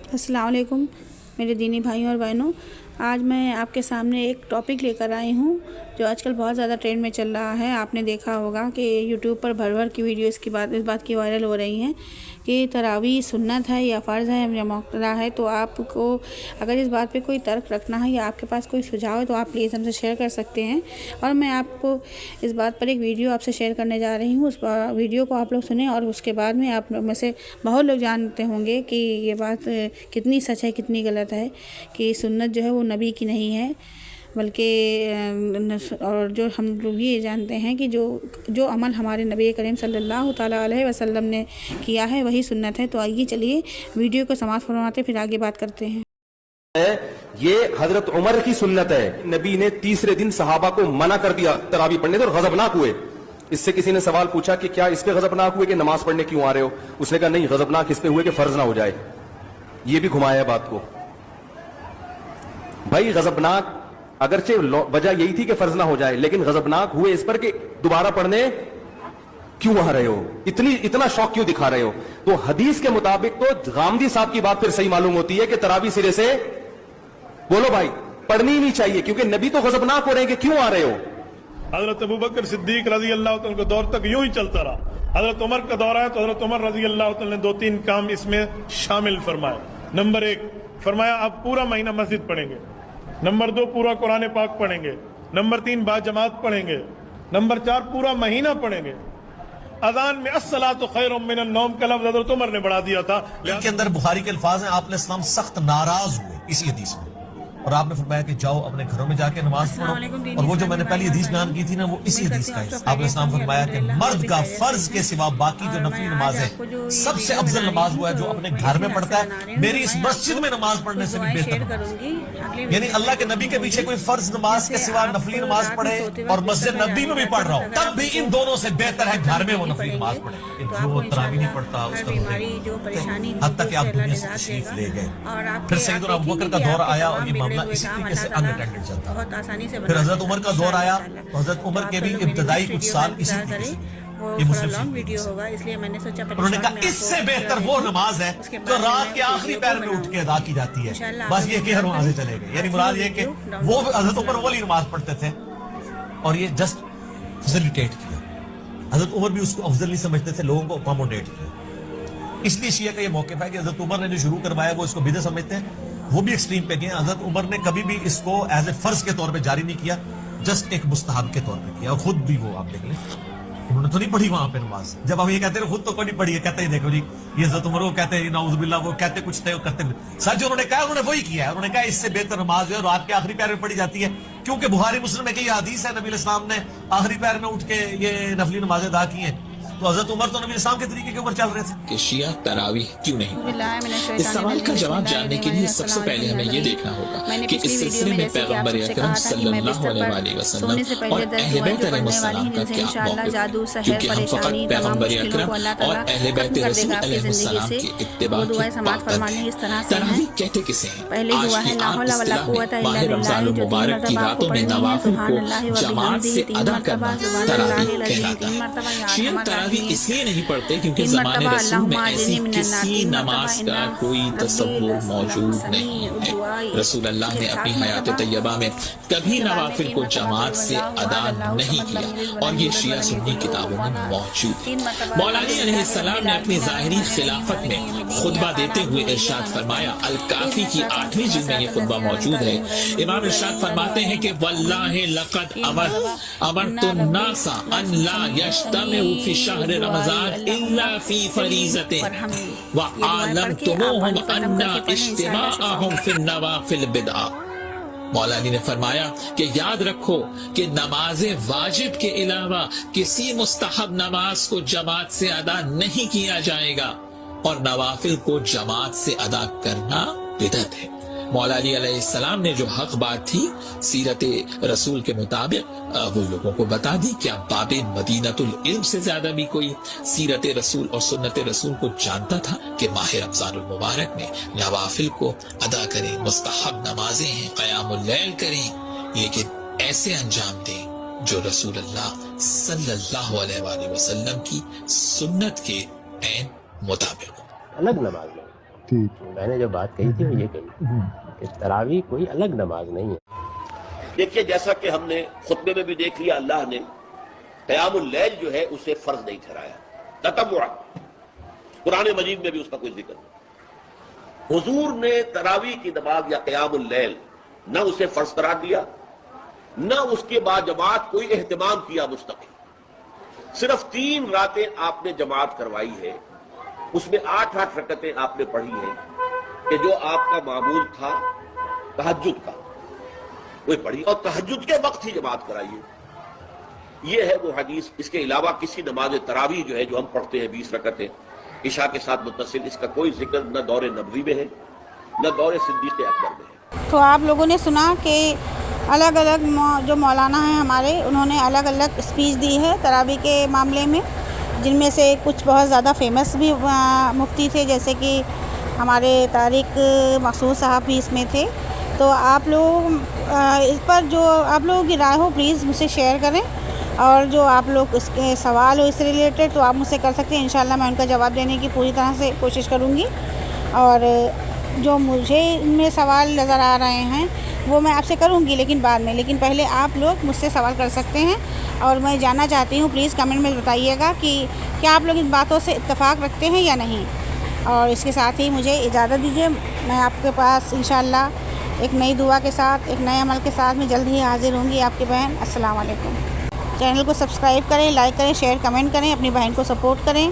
अस्सलाम वालेकुम मेरे दीनी भाइयों और बहनों। आज मैं आपके सामने एक टॉपिक लेकर आई हूँ जो आजकल बहुत ज़्यादा ट्रेंड में चल रहा है। आपने देखा होगा कि यूट्यूब पर भर भर की वीडियो इस बात की वायरल हो रही हैं कि तरावी सुन्नत है या फ़र्ज़ है या मुक़्तदा है। तो आपको अगर इस बात पे कोई तर्क रखना है या आपके पास कोई सुझाव है तो आप प्लीज़ हमसे शेयर कर सकते हैं। और मैं आपको इस बात पर एक वीडियो आपसे शेयर करने जा रही हूँ। उस वीडियो को आप लोग सुनें और उसके बाद में आप में से बहुत लोग जानते होंगे कि ये बात कितनी सच है कितनी गलत है कि सुन्नत जो है वो नबी की नहीं है, बल्कि और जो हम लोग ये जानते हैं कि जो अमल हमारे नबी करीम सल्लल्लाहु ताला अलैहि वसल्लम ने किया है वही सुन्नत है। तो आइए चलिए वीडियो को समाप्त फरमाते फिर आगे बात करते हैं। ये हजरत उमर की सुन्नत है। नबी ने तीसरे दिन सहाबा को मना कर दिया तरावी पढ़ने से और गजबनाक हुए। इससे किसी ने सवाल पूछा कि क्या इस पे गजबनाक हुए कि नमाज पढ़ने क्यों आ रहे हो? उसने कहा नहीं, गजबनाक इस पे हुए कि फर्ज ना हो जाए। ये भी घुमाया बात को। भाई गजबनाक अगरचे वजह यही थी कि फर्ज ना हो जाए, लेकिन गजबनाक हुए इस पर कि दोबारा पढ़ने क्यों आ रहे हो, इतना शौक क्यों दिखा रहे हो? तो हदीस के मुताबिक तो गामदी साहब की बात फिर सही मालूम होती है कि तरावी सिरे से बोलो भाई पढ़नी ही नहीं चाहिए, क्योंकि नबी तो गजबनाक हो रहे हैं कि क्यों आ रहे हो। हजरत अबू बकर सिद्दीक रजी अल्लाह तआला के दौर तक यूं ही चलता रहा। हजरत उमर का दौर आया तो हजरत उमर रजी अल्लाह तआला ने 2-3 काम इसमें शामिल फरमाए। नंबर 1 फरमाया आप पूरा महीना मस्जिद पढ़ेंगे। नंबर 2 पूरा कुरान पाक पढ़ेंगे। नंबर 3 बाजमात पढ़ेंगे। नंबर 4 पूरा महीना पढ़ेंगे। अजान में अस्सलातु खैरुम मिनन नौम का लफ्ज़ हज़रत उमर ने बढ़ा दिया था। के अंदर बुखारी के अल्फाज हैं, आपने इस्लाम सख्त नाराज हुए इसी हदीस में, और आपने फरमाया कि जाओ अपने घरों में जाके नमाज पढ़ो। और वो जो मैंने पहली हदीस बयान की थी ना, वो इसी हदीस का है। आपने इस्लाम फरमाया कि मर्द का फर्ज के सिवा बाकी जो नफली नमाज है सबसे अफजल नमाज हुआ है जो अपने घर में पढ़ता है। मेरी इस मस्जिद में नमाज पढ़ने से भी बेहतर। यानी अल्लाह के नबी के पीछे कोई फर्ज नमाज के सिवा नफली नमाज पढ़े और मस्जिद नबी में भी पढ़ रहा हो, तब भी इन दोनों से बेहतर है घर में वो नफली नमाज पढ़े। जो तरावी नहीं पढ़ता उसका हद तक आप दुनिया से तशरीफ ले गए। फिर सैयदना अबू बकर का दौर आया और ये मामला इसी तरीके से अनअटेंडेड चलता। फिर हजरत उमर का दौर आया तो हजरत उमर के भी इब्तदाई कुछ साल इसी तरीके से ये मुस्लिम वीडियो होगा, इसलिए मैंने सोचा उन्होंने कहा इससे बेहतर वो नमाज है जो रात के आखिरी पैर में उठ के अदा की जाती है। बस ये कि हर नमाजें चले गए। यानी मुराद ये कि वो हजरत उमर वाली नमाज पढ़ते थे और ये जस्ट फैसिलिटेट किया। हजरत उमर भी उसको अफजल नहीं समझते थे, लोगों को अकोमोडेट किया। इसलिए शिया का ये मौक़िफ़ है कि हजरत उमर ने जो शुरू करवाया वो इसको बिदअत समझते हैं। वो भी एक्सट्रीम पे गए। हजरत उमर ने कभी भी इसको एज ए फर्ज के तौर पे जारी नहीं किया, जस्ट एक मुस्तहब के तौर पे किया। और खुद भी वो आप देख लें, उन्होंने तो नहीं पढ़ी वहां पे नमाज। जब हम ये कहते हैं खुद तो कोई नहीं पढ़ी है, कहते हैं देखो जी ये हजरत उमर को कहते हैं नाउज़ुबिल्लाह, वो कहते कुछ थे, वो करते सच जो उन्होंने कहा उन्होंने वही किया है। उन्होंने कहा इससे बेहतर नमाज है रात के आखिरी पैर में पढ़ी जाती है, क्योंकि बुखारी मुस्लिम में कई हदीस है नबी इस्लाम ने आखिरी पैर में उठ के ये नफली नमाज अदा की है। तो हजरत उमर तो नबी इस्लाम के तरीके के ऊपर चल रहे थे कि शिया तरावी क्यों नहीं। इस सवाल का जवाब जानने के लिए सबसे पहले हमें ये देखना होगा कि इस सिलसिले में पैगंबर अकरम सल्लल्लाहु अलैहि वसल्लम और अहले बैत अलैहिस्सलाम का क्या मौक़िफ़ है, क्योंकि हम फ़क़त पैगंबर अकरम और अहले बैत रसूल अलैहिस्सलाम की इत्तिबा की बात करते हैं। तरावी कहते किसे हैं? आज की आम इस्तिलाह में माह रमज़ान मुबारक की रातों में नवाफिल को जमात से अदा करना तरावी कहलाता है। शिया तरावी इसलिए नहीं पढ़ते क्योंकि ज़माने रसूल में ऐसी किसी नमाज का कोई तसव्वुर मौजूद नहीं है। रसूल अल्लाह ने अपनी हयात तैयबा में कभी नवाफिल को जमात से अदा नहीं किया और ये शिया सुन्नी किताबों में मौजूद है। मौला अली अलैहिस्सलाम ने अपनी ज़ाहिरी खिलाफत में खुतबा देते हुए इरशाद फरमाया, अल काफी की 8वीं जिल्द में ये खुतबा मौजूद है। इमाम इरशाद फरमाते हैं कि वल्लाहि लक़द अमरतुन नासा अन ला यज्तमिउ फी शहर रमज़ान इल्ला फी फरीज़तिन व आलमतुमुहुम अन्ना इज्तिमाअहुम फी नवाफिल बिदअ। मौला अली ने फरमाया कि याद रखो कि नमाज वाजिब के अलावा किसी मुस्तहब नमाज को जमात से अदा नहीं किया जाएगा और नवाफिल को जमात से अदा करना बिदअत है। मौला अली अलैहिस्सलाम ने जो हक बात थी सीरत रसूल के मुताबिक वो लोगों को बता दी। क्या बाबे मदीनतुल इल्म से ज्यादा भी कोई सीरत रसूल और सुन्नत रसूल को जानता था कि माह रमज़ानुल मुबारक में नवाफिल को अदा करें, मुस्तहब नमाजें हैं, क़यामुल लैल करें, लेकिन ऐसे अंजाम दें जो रसूल अल्लाह सल्लल्लाहु अलैहि वसल्लम की सुन्नत के ऐन मुताबिक। अलग नमाज में میں نے جو بات کہی تھی وہ یہ کہی کہ تراویح کوئی الگ نماز نہیں ہے. دیکھیے جیسا کہ ہم نے خطبے میں بھی دیکھ لیا، اللہ نے قیام اللیل جو ہے اسے فرض نہیں ٹھہرایا، تطوع. قرآن مجید میں بھی اس کا کوئی ذکر نہیں. حضور نے تراویح کی نماز یا قیام اللیل نہ اسے فرض قرار دیا، نہ اس کے بعد جماعت کوئی اہتمام کیا مستقل. صرف 3 راتیں آپ نے جماعت کروائی ہے، اس میں 8 رکعتیں آپ نے پڑھی ہیں کہ جو آپ کا معمول تھا تہجد کا وہ پڑھی، اور تہجد کے وقت ہی جماعت کرائی ہے. یہ ہے وہ حدیث. اس کے علاوہ کسی نماز تراویح جو ہے جو ہم پڑھتے ہیں 20 رکعتیں عشاء کے ساتھ متصل، اس کا کوئی ذکر نہ دور نبوی میں ہے نہ دور صدیق اکبر میں ہے. تو آپ لوگوں نے سنا کہ الگ الگ جو مولانا ہیں ہمارے، انہوں نے الگ الگ اسپیچ دی ہے تراویح کے معاملے میں، جن میں سے کچھ بہت زیادہ فیمس بھی مفتی تھے، جیسے کہ ہمارے طارق مقصود صاحب بھی اس میں تھے. تو آپ لوگ اس پر جو آپ لوگوں کی رائے ہو پلیز مجھ سے شیئر کریں، اور جو آپ لوگ اس کے سوال ہو اس سے ریلیٹڈ تو آپ مجھ سے کر سکتے ہیں. انشاءاللہ میں ان کا جواب دینے کی پوری طرح سے کوشش کروں گی. اور جو مجھے ان میں سوال نظر آ رہے ہیں وہ میں آپ سے کروں گی لیکن بعد میں، لیکن پہلے آپ لوگ مجھ سے سوال کر سکتے ہیں. اور میں جاننا چاہتی ہوں، پلیز کمنٹ میں بتائیے گا کہ کیا آپ لوگ ان باتوں سے اتفاق رکھتے ہیں یا نہیں. اور اس کے ساتھ ہی مجھے اجازت دیجیے، میں آپ کے پاس انشاءاللہ ایک نئی دعا کے ساتھ، ایک نئے عمل کے ساتھ میں جلد ہی حاضر ہوں گی. آپ کی بہن. السلام علیکم. چینل کو سبسکرائب کریں، لائک کریں، شیئر کمنٹ کریں، اپنی بہن کو سپورٹ کریں،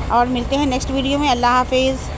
اور ملتے ہیں نیکسٹ ویڈیو میں. اللہ حافظ.